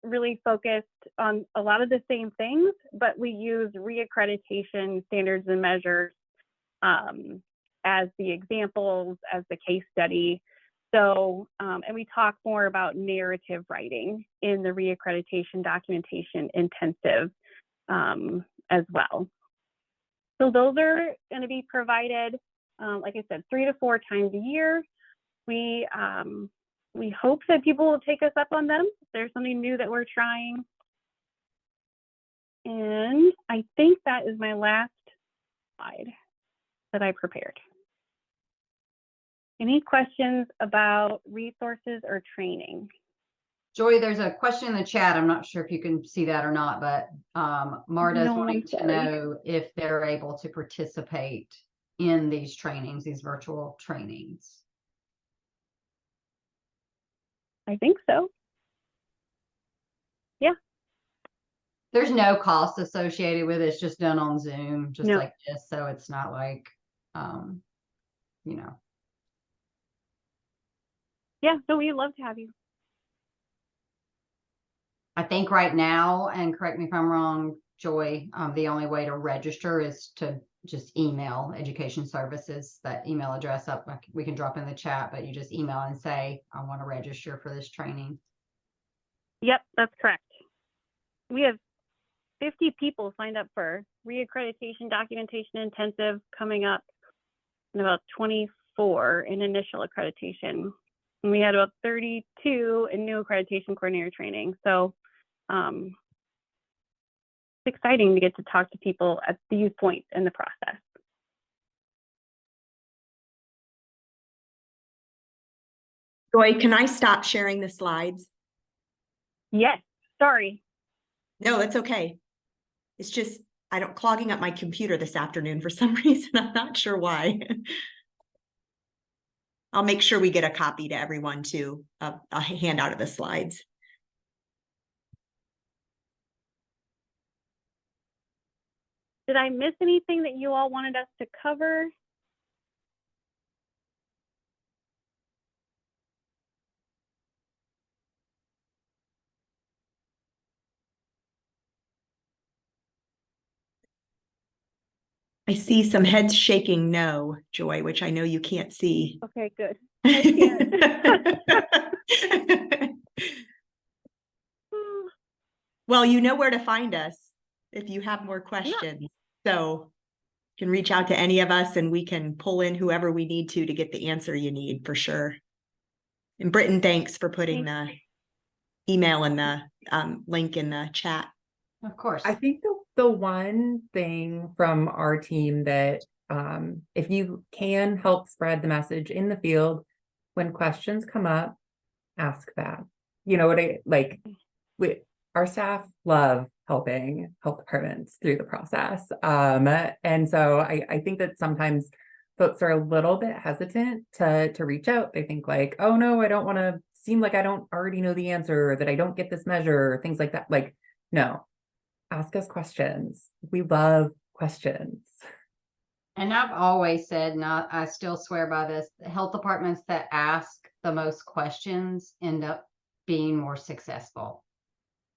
really focused on a lot of the same things, but we use reaccreditation standards and measures as the examples, as the case study. So, and we talk more about narrative writing in the reaccreditation documentation intensive as well. So those are going to be provided, like I said, 3 to 4 times a year. We hope that people will take us up on them. There's something new that we're trying. And I think that is my last slide that I prepared. Any questions about resources or training? Joy, there's a question in the chat. I'm not sure if you can see that or not, but Marta's No, wanting I'm to sorry. know if they're able to participate in these trainings, these virtual trainings. I think so. Yeah. There's no cost associated with it. It's just done on Zoom, just No. like this. So it's not like, you know. Yeah, so we'd love to have you. I think right now, and correct me if I'm wrong, Joy, the only way to register is to just email Education Services, that email address up. We can drop in the chat, but you just email and say, I want to register for this training. Yep, that's correct. We have 50 people signed up for reaccreditation documentation intensive coming up in about 24 in initial accreditation. And we had about 32 in new accreditation coordinator training. So it's exciting to get to talk to people at these points in the process. Joy, can I stop sharing the slides? Yes, sorry. No, that's okay. It's just, clogging up my computer this afternoon for some reason. I'm not sure why. I'll make sure we get a copy to everyone too, a handout of the slides. Did I miss anything that you all wanted us to cover? I see some heads shaking no, Joy, which I know you can't see. Okay, good. I can't. Well, you know where to find us if you have more questions. Yeah. So you can reach out to any of us and we can pull in whoever we need to get the answer you need for sure. And Britton, thanks for putting the email and the link in the chat. Of course. I think the one thing from our team that if you can help spread the message in the field, when questions come up, ask that. You know what our staff love helping health departments through the process. And so I think that sometimes folks are a little bit hesitant to reach out. They think like, oh no, I don't want to seem like I don't already know the answer, or that I don't get this measure, or things like that. Like, no, Ask us questions. We love questions. And I've always said, not, I still swear by this, the health departments that ask the most questions end up being more successful.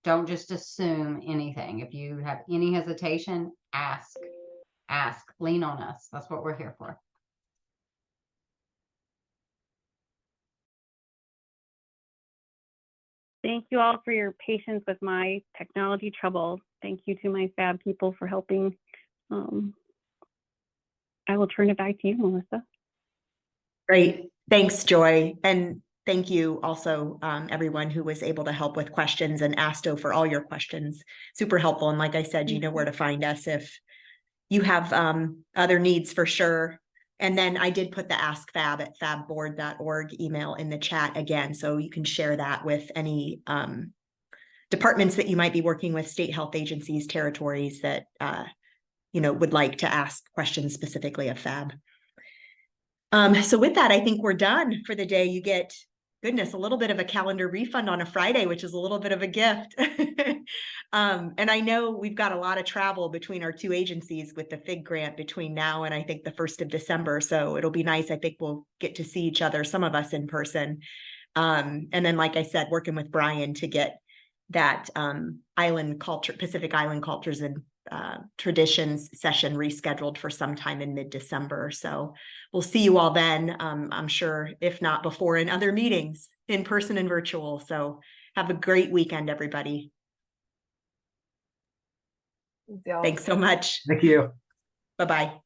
Don't just assume anything. If you have any hesitation, ask, lean on us. That's what we're here for. Thank you all for your patience with my technology trouble. Thank you to my fab people for helping. I will turn it back to you, Melissa. Great. Thanks, Joy. And thank you also, everyone who was able to help with questions, and ASTHO for all your questions. Super helpful. And like I said, you know where to find us if you have other needs for sure. And then I did put the Ask Fab at fabboard.org email in the chat again, so you can share that with any departments that you might be working with, state health agencies, territories that would like to ask questions specifically of Fab. So with that, I think we're done for the day. You get, goodness, a little bit of a calendar refund on a Friday, which is a little bit of a gift. And I know we've got a lot of travel between our two agencies with the FIG grant between now and I think the 1st of December. So it'll be nice. I think we'll get to see each other, some of us in person. And then, like I said, working with Brian to get that Pacific Island cultures and traditions session rescheduled for sometime in mid-December. So we'll see you all then. I'm sure, if not before, in other meetings, in person and virtual. So have a great weekend, everybody. Thanks so much. Thank you. Bye-bye.